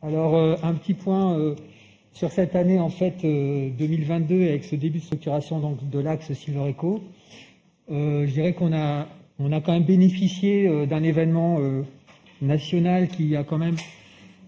Alors, un petit point sur cette année, en fait, 2022, avec ce début de structuration donc, de l'axe Silver-Eco. Je dirais qu'on a quand même bénéficié d'un événement national qui a quand même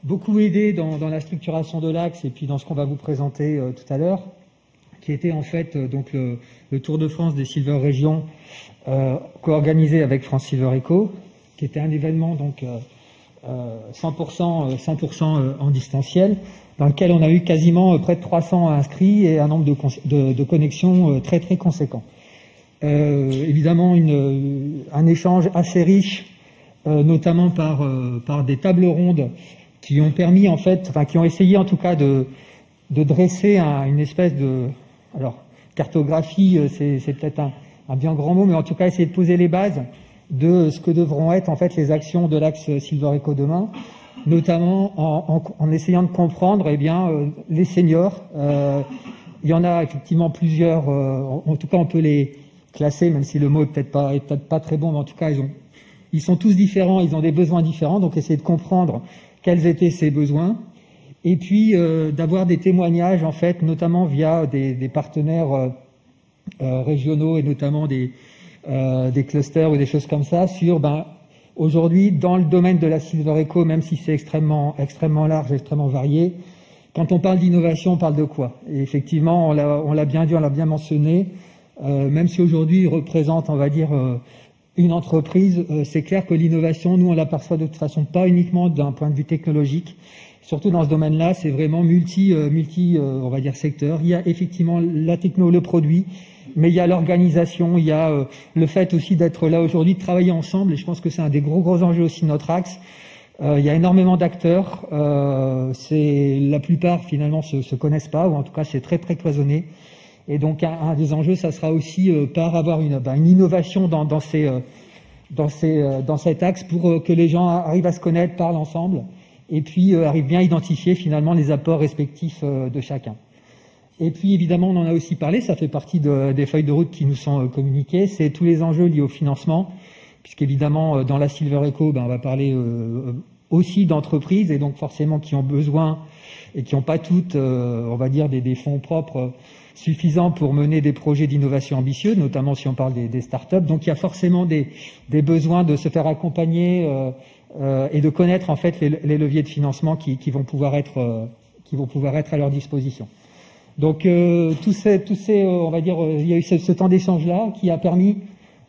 beaucoup aidé dans la structuration de l'axe et puis dans ce qu'on va vous présenter tout à l'heure, qui était en fait donc le Tour de France des Silver Régions co-organisé avec France Silver-Eco, qui était un événement donc 100% en distanciel, dans lequel on a eu quasiment près de 300 inscrits et un nombre de connexions très très conséquent. Évidemment un échange assez riche, notamment par des tables rondes qui ont permis en fait, enfin qui ont essayé en tout cas de dresser une espèce de, alors cartographie, c'est peut-être un bien grand mot, mais en tout cas essayer de poser les bases de ce que devront être en fait les actions de l'axe Silver-Eco demain, notamment en essayant de comprendre les seniors. Il y en a effectivement plusieurs, en tout cas on peut les classer, même si le mot est peut-être pas très bon, mais en tout cas ils sont tous différents, ils ont des besoins différents, donc essayer de comprendre quels étaient ces besoins, et puis d'avoir des témoignages en fait, notamment via des partenaires régionaux et notamment des clusters ou des choses comme ça sur aujourd'hui dans le domaine de la Silver-Eco, même si c'est extrêmement large, extrêmement varié, quand on parle d'innovation, on parle de quoi? Et effectivement, on l'a bien dit, on l'a bien mentionné, même si aujourd'hui il représente, on va dire, une entreprise, c'est clair que l'innovation, nous on l'aperçoit de toute façon pas uniquement d'un point de vue technologique, surtout dans ce domaine-là, c'est vraiment multi on va dire secteur. Il y a effectivement la techno, le produit, mais il y a l'organisation, il y a le fait aussi d'être là aujourd'hui, de travailler ensemble, et je pense que c'est un des gros enjeux aussi de notre axe. Il y a énormément d'acteurs, la plupart finalement se connaissent pas, ou en tout cas c'est très cloisonné. Et donc un des enjeux, ça sera aussi par avoir une innovation dans cet axe pour que les gens arrivent à se connaître, parlent ensemble, et puis arrivent bien à identifier finalement les apports respectifs de chacun. Et puis évidemment, on en a aussi parlé, ça fait partie des feuilles de route qui nous sont communiquées, c'est tous les enjeux liés au financement, puisqu'évidemment dans la Silver-Eco, on va parler aussi d'entreprises, et donc forcément qui ont besoin et qui n'ont pas toutes, on va dire, des fonds propres suffisants pour mener des projets d'innovation ambitieux, notamment si on parle des startups. Donc il y a forcément des besoins de se faire accompagner et de connaître en fait les leviers de financement qui vont pouvoir être à leur disposition. Donc tous ces on va dire, il y a eu ce temps d'échange là qui a permis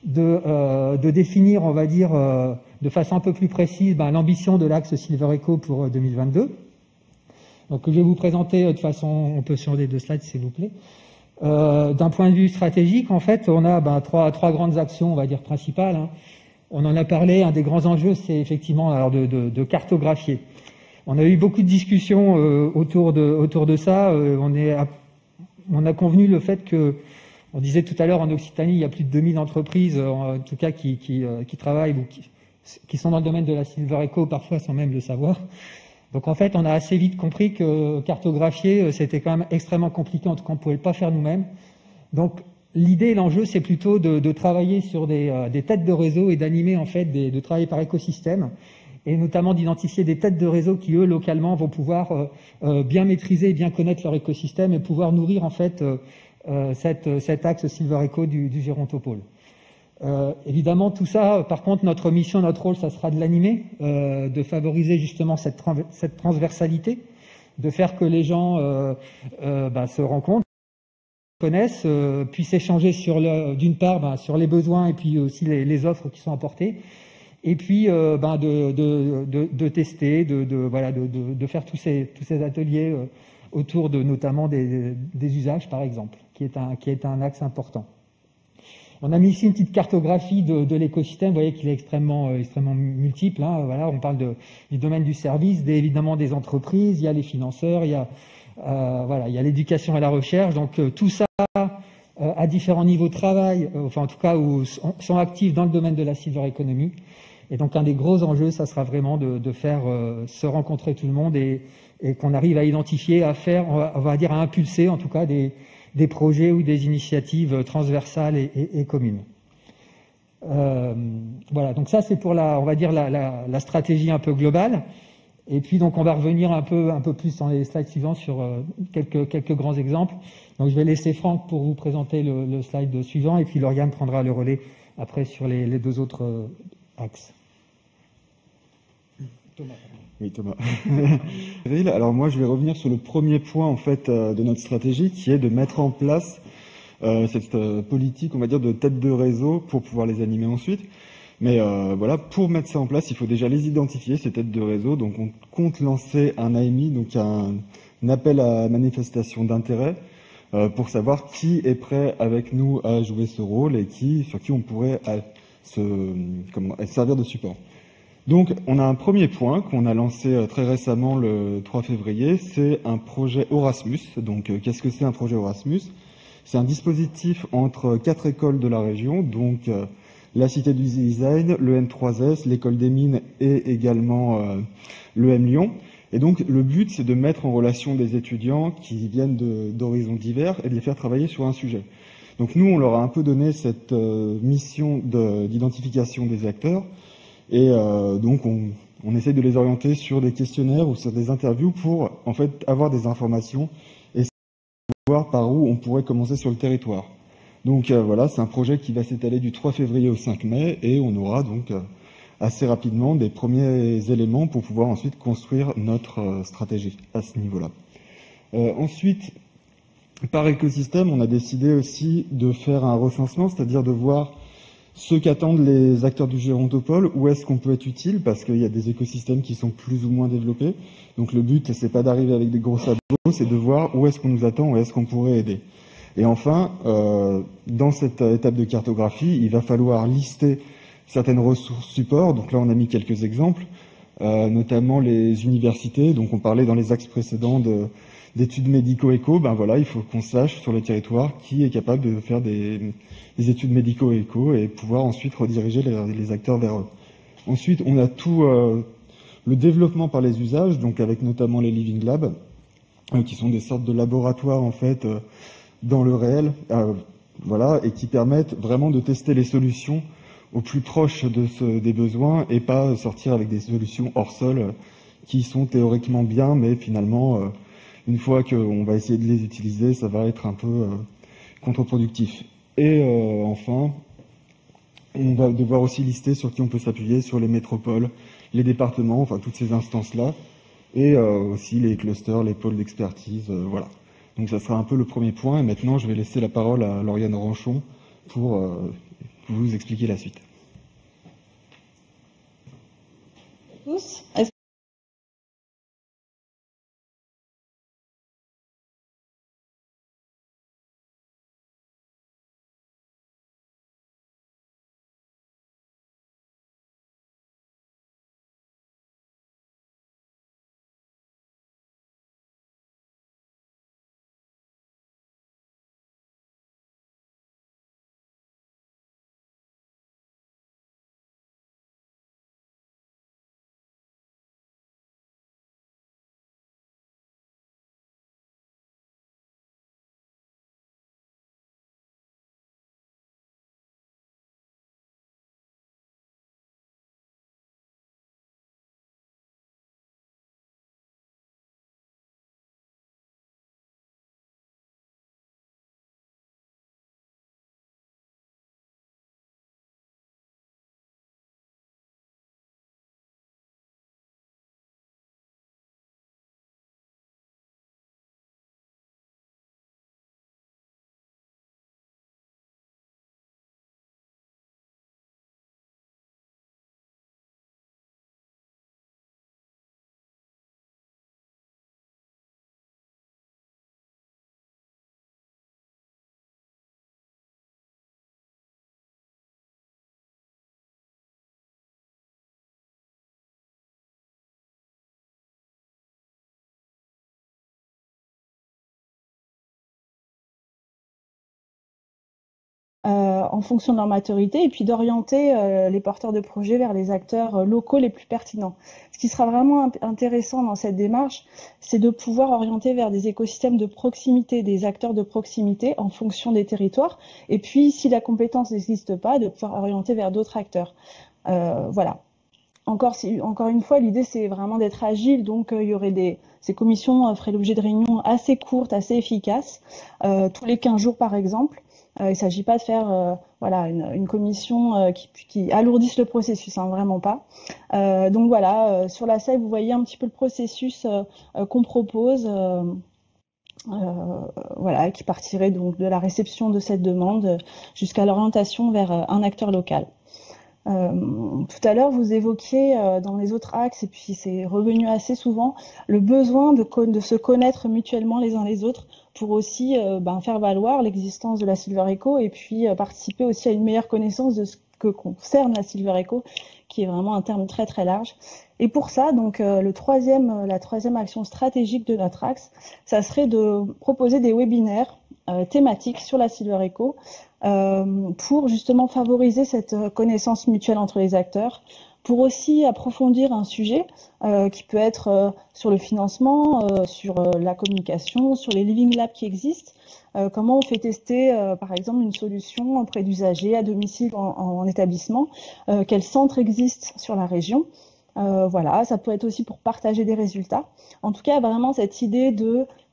de définir, on va dire, de façon un peu plus précise l'ambition de l'axe Silver-Eco pour 2022. Donc je vais vous présenter de façon, on peut sur les 2 slides s'il vous plaît. D'un point de vue stratégique, en fait, on a trois grandes actions, on va dire principales. On en a parlé. Un des grands enjeux, c'est effectivement alors de cartographier. On a eu beaucoup de discussions autour de ça. On a convenu le fait que, on disait tout à l'heure, en Occitanie, il y a plus de 2000 entreprises, en tout cas, qui travaillent ou qui sont dans le domaine de la Silver-Eco, parfois sans même le savoir. Donc en fait, on a assez vite compris que cartographier, c'était quand même extrêmement compliqué, en tout cas on ne pouvait pas faire nous-mêmes. Donc l'idée, l'enjeu, c'est plutôt de travailler sur des têtes de réseau et d'animer en fait, de travailler par écosystème, et notamment d'identifier des têtes de réseau qui, eux, localement, vont pouvoir bien maîtriser et bien connaître leur écosystème et pouvoir nourrir en fait cet axe Silver-Eco du Gérontopôle. Évidemment, tout ça, par contre, notre mission, notre rôle, ça sera de l'animer, de favoriser justement cette transversalité, de faire que les gens se rencontrent, connaissent, puissent échanger d'une part sur les besoins et puis aussi les offres qui sont apportées, et puis de tester, de faire tous ces ateliers autour de notamment des usages, par exemple, qui est un axe important. On a mis ici une petite cartographie de l'écosystème. Vous voyez qu'il est extrêmement multiple. Voilà, on parle du domaine du service, évidemment des entreprises. Il y a les financeurs, il y a l'éducation et la recherche. Donc tout ça à différents niveaux de travail, enfin en tout cas où sont actifs dans le domaine de la silver economy. Et donc un des gros enjeux, ça sera vraiment de faire se rencontrer tout le monde et qu'on arrive à identifier, à faire, on va dire à impulser en tout cas des projets ou des initiatives transversales et communes. Voilà, donc ça c'est pour on va dire la stratégie un peu globale. Et puis donc on va revenir un peu plus dans les slides suivants sur quelques grands exemples. Donc je vais laisser Franck pour vous présenter le slide suivant, et puis Lauriane prendra le relais après sur les deux autres axes. Thomas. Oui, Thomas. Alors moi, je vais revenir sur le premier point en fait de notre stratégie, qui est de mettre en place cette politique, on va dire, de tête de réseau pour pouvoir les animer ensuite. Mais voilà, pour mettre ça en place, il faut déjà les identifier, ces têtes de réseau. Donc on compte lancer un AMI, donc un appel à manifestation d'intérêt, pour savoir qui est prêt avec nous à jouer ce rôle et sur qui on pourrait servir de support. Donc, on a un premier point qu'on a lancé très récemment le 3 février, c'est un projet Orasmus. Donc, qu'est-ce que c'est un projet Orasmus? C'est un dispositif entre 4 écoles de la région, donc la Cité du Design, le M3S, l'École des Mines et également le M Lyon. Et donc, le but, c'est de mettre en relation des étudiants qui viennent d'horizons divers et de les faire travailler sur un sujet. Donc, nous, on leur a un peu donné cette mission d'identification des acteurs. Et donc, on essaye de les orienter sur des questionnaires ou sur des interviews pour, en fait, avoir des informations et savoir par où on pourrait commencer sur le territoire. Donc, voilà, c'est un projet qui va s'étaler du 3 février au 5 mai et on aura donc assez rapidement des premiers éléments pour pouvoir ensuite construire notre stratégie à ce niveau-là. Ensuite, par écosystème, on a décidé aussi de faire un recensement, c'est-à-dire de voir ce qu'attendent les acteurs du gérontopole, où est-ce qu'on peut être utile, parce qu'il y a des écosystèmes qui sont plus ou moins développés. Donc le but, c'est pas d'arriver avec des gros sabots, c'est de voir où est-ce qu'on nous attend, où est-ce qu'on pourrait aider. Et enfin, dans cette étape de cartographie, il va falloir lister certaines ressources support. Donc là, on a mis quelques exemples, notamment les universités. Donc on parlait dans les axes précédents d'études médico-éco. Ben voilà, il faut qu'on sache sur le territoire qui est capable de faire des études médico-éco et pouvoir ensuite rediriger les acteurs vers eux. Ensuite, on a tout le développement par les usages, donc avec notamment les Living Labs, qui sont des sortes de laboratoires en fait dans le réel, voilà, et qui permettent vraiment de tester les solutions au plus proche des besoins et pas sortir avec des solutions hors sol qui sont théoriquement bien, mais finalement, une fois qu'on va essayer de les utiliser, ça va être un peu contre-productif. Et enfin, on va devoir aussi lister sur qui on peut s'appuyer, sur les métropoles, les départements, enfin toutes ces instances-là, et aussi les clusters, les pôles d'expertise, voilà. Donc ça sera un peu le premier point, et maintenant je vais laisser la parole à Lauriane Ranchon pour vous expliquer la suite. Tous. En fonction de leur maturité et puis d'orienter les porteurs de projets vers les acteurs locaux les plus pertinents. Ce qui sera vraiment intéressant dans cette démarche, c'est de pouvoir orienter vers des écosystèmes de proximité, des acteurs de proximité en fonction des territoires. Et puis, si la compétence n'existe pas, de pouvoir orienter vers d'autres acteurs. Voilà. encore une fois, l'idée c'est vraiment d'être agile, donc il y aurait ces commissions feraient l'objet de réunions assez courtes, assez efficaces, tous les 15 jours par exemple. Il ne s'agit pas de faire voilà, une commission qui alourdisse le processus, hein, vraiment pas. Donc voilà, sur la slide, vous voyez un petit peu le processus qu'on propose, voilà, qui partirait donc de la réception de cette demande jusqu'à l'orientation vers un acteur local. Tout à l'heure, vous évoquiez dans les autres axes, et puis c'est revenu assez souvent, le besoin de se connaître mutuellement les uns les autres pour aussi faire valoir l'existence de la Silver Eco et puis participer aussi à une meilleure connaissance de ce que concerne la Silver Eco, qui est vraiment un terme très très large. Et pour ça, donc la troisième action stratégique de notre axe, ça serait de proposer des webinaires thématiques sur la Silver Eco pour justement favoriser cette connaissance mutuelle entre les acteurs, pour aussi approfondir un sujet qui peut être sur le financement, sur la communication, sur les living labs qui existent. Comment on fait tester, par exemple, une solution auprès d'usagers à domicile en établissement, quels centres existent sur la région. Voilà, ça peut être aussi pour partager des résultats. En tout cas, vraiment cette idée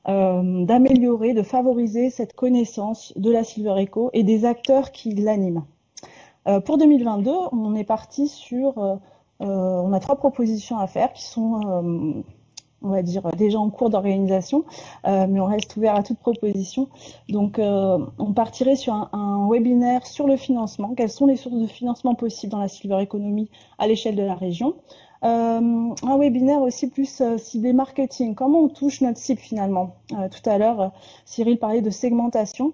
d'améliorer, de favoriser cette connaissance de la Silver Eco et des acteurs qui l'animent. Pour 2022, on est parti on a 3 propositions à faire qui sont, on va dire, déjà en cours d'organisation, mais on reste ouvert à toute proposition. Donc, on partirait sur un webinaire sur le financement. Quelles sont les sources de financement possibles dans la Silver Economy à l'échelle de la région? Un webinaire aussi plus ciblé marketing. Comment on touche notre cible finalement? Tout à l'heure, Cyril parlait de segmentation.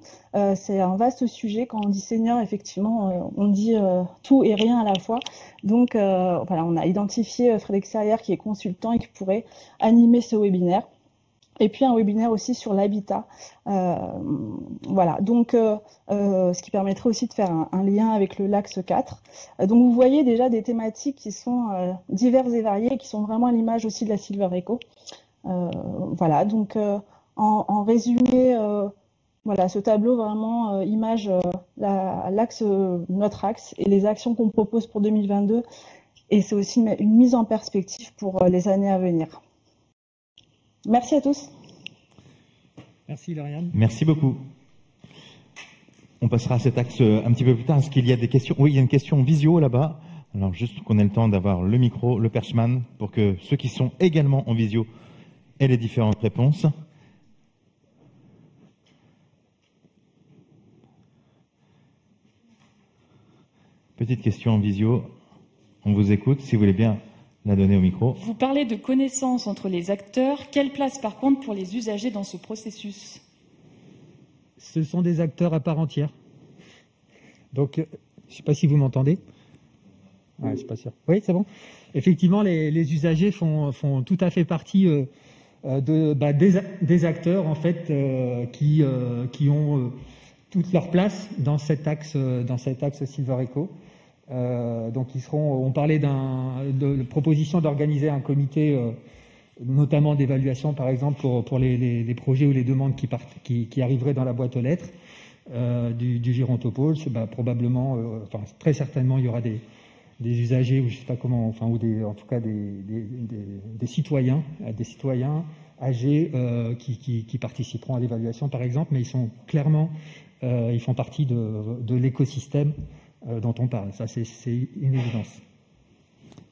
C'est un vaste sujet. Quand on dit senior, effectivement, on dit tout et rien à la fois. Donc, voilà, on a identifié Frédéric Serrière qui est consultant et qui pourrait animer ce webinaire. Et puis un webinaire aussi sur l'habitat. Voilà, donc ce qui permettrait aussi de faire un lien avec l'axe 4. Donc vous voyez déjà des thématiques qui sont diverses et variées et qui sont vraiment à l'image aussi de la Silver Eco. Voilà, donc en résumé, voilà, ce tableau vraiment image notre axe et les actions qu'on propose pour 2022. Et c'est aussi une mise en perspective pour les années à venir. Merci à tous. Merci Lauriane. Merci beaucoup. On passera à cet axe un petit peu plus tard. Est-ce qu'il y a des questions? Oui, il y a une question visio là-bas. Alors juste qu'on ait le temps d'avoir le micro, le perchman, pour que ceux qui sont également en visio aient les différentes réponses. Petite question en visio. On vous écoute, si vous voulez bien la donner au micro. Vous parlez de connaissance entre les acteurs. Quelle place, par contre, pour les usagers dans ce processus? Ce sont des acteurs à part entière. Donc, je ne sais pas si vous m'entendez. Ouais, je ne suis pas sûr. Oui, c'est bon. Effectivement, les usagers font tout à fait partie des acteurs en fait qui ont toute leur place dans cet axe Silver Eco. Donc on parlait de proposition d'organiser un comité, notamment d'évaluation par exemple pour les projets ou les demandes qui arriveraient dans la boîte aux lettres du Girontopole. Probablement, très certainement, il y aura des usagers ou je sais pas comment, en tout cas des citoyens âgés qui participeront à l'évaluation par exemple, mais ils sont clairement ils font partie de l'écosystème dont on parle. Ça, c'est une évidence.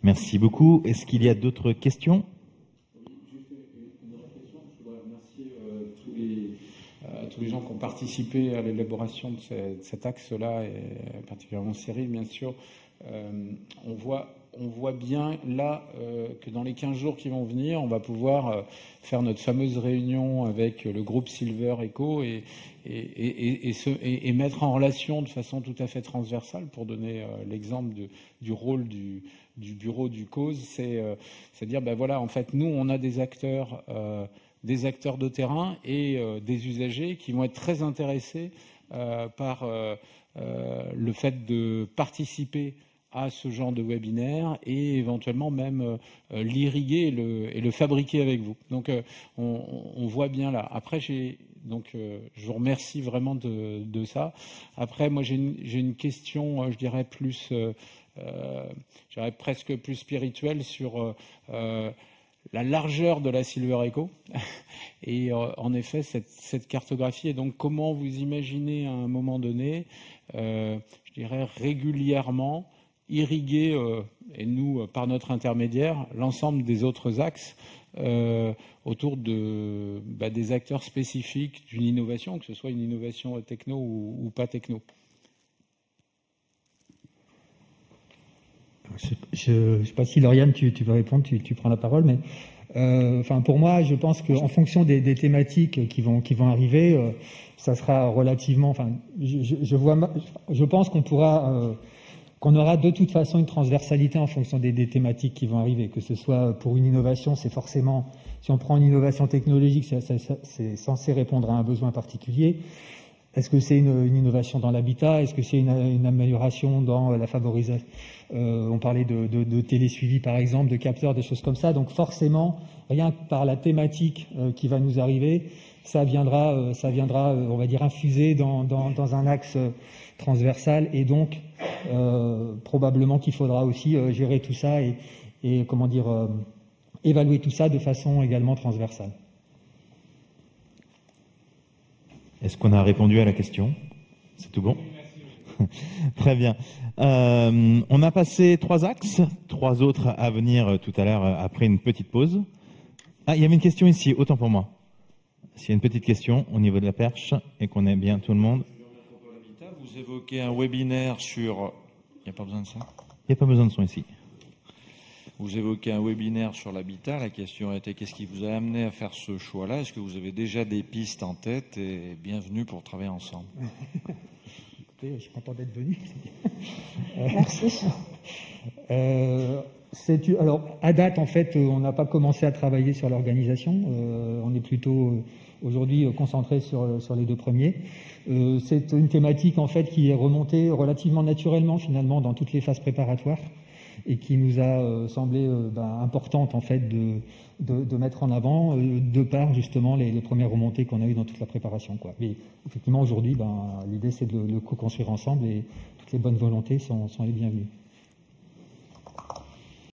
Merci beaucoup. Est-ce qu'il y a d'autres questions? Juste une réflexion. Je voudrais remercier tous les gens qui ont participé à l'élaboration de cet axe-là, et particulièrement Cyril, bien sûr. On voit bien là que dans les 15 jours qui vont venir, on va pouvoir faire notre fameuse réunion avec le groupe Silver Eco et mettre en relation de façon tout à fait transversale, pour donner l'exemple du rôle du bureau du cause, c'est-à-dire, voilà, en fait, nous, on a des acteurs de terrain et des usagers qui vont être très intéressés par le fait de participer à ce genre de webinaire et éventuellement même l'irriguer et le fabriquer avec vous. Donc on voit bien là. Après, je vous remercie vraiment de ça. Après, moi j'ai une question, je dirais plus je dirais presque plus spirituel sur la largeur de la Silver Echo. Et en effet, cette cartographie, et donc comment vous imaginez à un moment donné, je dirais régulièrement, irriguer, et nous, par notre intermédiaire, l'ensemble des autres axes autour des acteurs spécifiques d'une innovation, que ce soit une innovation techno ou pas techno. Je ne sais pas si Lauriane, tu veux répondre, tu prends la parole, mais pour moi, je pense qu'en fonction des thématiques qui vont arriver, ça sera relativement. Je pense qu'on aura de toute façon une transversalité en fonction des thématiques qui vont arriver, que ce soit pour une innovation, c'est forcément, si on prend une innovation technologique, c'est censé répondre à un besoin particulier. Est-ce que c'est une innovation dans l'habitat? Est-ce que c'est une amélioration dans la favorisation? On parlait de télésuivi, par exemple, de capteurs, des choses comme ça. Donc forcément, rien que par la thématique qui va nous arriver, ça viendra, on va dire, infuser dans un axe transversal. Et donc, probablement qu'il faudra aussi gérer tout ça et comment dire, évaluer tout ça de façon également transversale. Est-ce qu'on a répondu à la question? C'est tout bon? Très bien. On a passé 3 axes, 3 autres à venir tout à l'heure après une petite pause. Ah, il y avait une question ici, autant pour moi. S'il y a une petite question au niveau de la perche et qu'on ait bien tout le monde. Vous évoquez un webinaire sur... Il n'y a pas besoin de ça? Il n'y a pas besoin de son ici. Vous évoquez un webinaire sur l'habitat. La question était qu'est-ce qui vous a amené à faire ce choix-là? Est-ce que vous avez déjà des pistes en tête? Et bienvenue pour travailler ensemble. Je suis content d'être venu. Merci. Alors, à date, en fait, on n'a pas commencé à travailler sur l'organisation. On est plutôt aujourd'hui concentré sur les 2 premiers. C'est une thématique en fait qui est remontée relativement naturellement finalement dans toutes les phases préparatoires et qui nous a semblé importante en fait de mettre en avant de par justement les premières remontées qu'on a eues dans toute la préparation, quoi. Mais effectivement aujourd'hui, l'idée c'est de le co-construire ensemble et toutes les bonnes volontés sont les bienvenues.